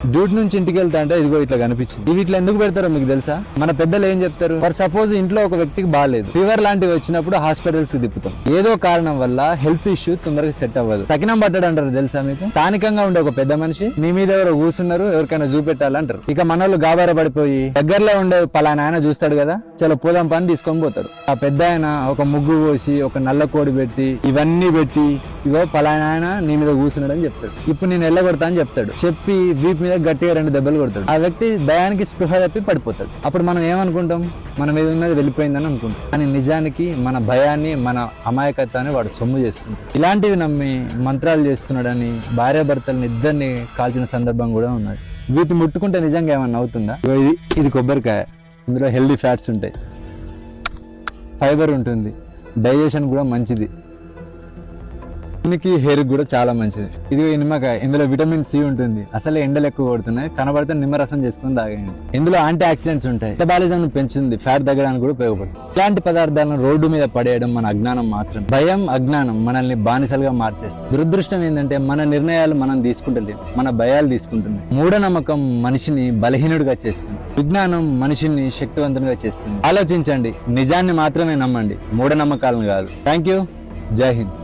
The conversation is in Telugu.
డ్యూటీ నుంచి ఇంటికి వెళ్తా అంటే ఇదిగో ఇట్లా కనిపించింది. ఇవి ఇట్లా ఎందుకు పెడతారో మీకు తెలుసా? మన పెద్దలు ఏం చెప్తారు, ఫర్ సపోజ్ ఇంట్లో ఒక వ్యక్తికి బాగాలేదు, ఫీవర్ లాంటివి వచ్చినప్పుడు హాస్పిటల్స్ కి తిప్పుతాం. ఏదో కారణం వల్ల హెల్త్ ఇష్యూ తొందరగా సెట్ అవ్వదు. తగినం పట్టడు అంటారు తెలుసా మీకు? స్థానికంగా ఉండే ఒక పెద్ద మనిషి మీ మీద ఎవరో కూర్చున్నారు, ఎవరికైనా చూపెట్టాలంటారు. ఇక మనోళ్ళు గాబార పడిపోయి దగ్గరలో ఉండే పలానా ఆయన చూస్తాడు కదా, చలో పోదాం పని తీసుకొని పోతారు. ఆ పెద్ద ఆయన ఒక ముగ్గు పోసి ఒక నల్ల కోడి పెట్టి ఇవన్నీ పెట్టి ఇగో పలానా ఆయన నీ మీద కూర్చున్నాడు అని చెప్తాడు. ఇప్పుడు నేను ఎల్లగొడతా అని చెప్తాడు. చెప్పి వీపు మీద గట్టిగా 2 దెబ్బలు కొడతాడు. ఆ వ్యక్తి భయానికి స్పృహ తప్పి పడిపోతాడు. అప్పుడు మనం ఏమనుకుంటాం, మన మీద ఉన్నది వెళ్ళిపోయిందని అనుకుంటాం. కానీ నిజానికి మన భయాన్ని, మన అమాయకత్వాన్ని వాడు సొమ్ము చేసుకుంటాడు. ఇలాంటివి నమ్మి మంత్రాలు చేస్తున్నాడని భార్యాభర్తలను ఇద్దరిని కాల్చిన సందర్భం కూడా ఉన్నది. వీటిని ముట్టుకుంటే నిజంగా ఏమన్నా అవుతుందా? ఇది కొబ్బరికాయ, ఇందులో హెల్దీ ఫ్యాట్స్ ఉంటాయి, ఫైబర్ ఉంటుంది, డైజెషన్ కూడా మంచిది, హెయిర్ కూడా చాలా మంచిది. ఇది నిమ్మకాయ, ఇందులో విటమిన్ సి ఉంటుంది. అసలే ఎండలు ఎక్కువ కొడుతున్నాయి, కనబడితే నిమ్మరసం చేసుకుని తాగండి. ఇందులో యాంటీ ఆక్సిడెంట్స్ ఉంటాయి, మెటబాలిజం పెంచుతుంది, ఫ్యాట్ తగ్గడానికి కూడా ఉపయోగపడుతుంది. ఇలాంటి పదార్థాలను రోడ్డు మీద పడేయడం మన అజ్ఞానం మాత్రం. భయం, అజ్ఞానం మనల్ని బానిసలుగా మార్చేస్తుంది. దురదృష్టం ఏంటంటే మన నిర్ణయాలు మనం తీసుకుంటలేము, మన భయాలు తీసుకుంటుంది. మూఢనమ్మకం మనిషిని బలహీనుడిగా చేస్తుంది, విజ్ఞానం మనిషిని శక్తివంతునిగా చేస్తుంది. ఆలోచించండి, నిజాన్ని మాత్రమే నమ్మండి, మూఢనమ్మకాలను కాదు. Thank you. జై హింద్.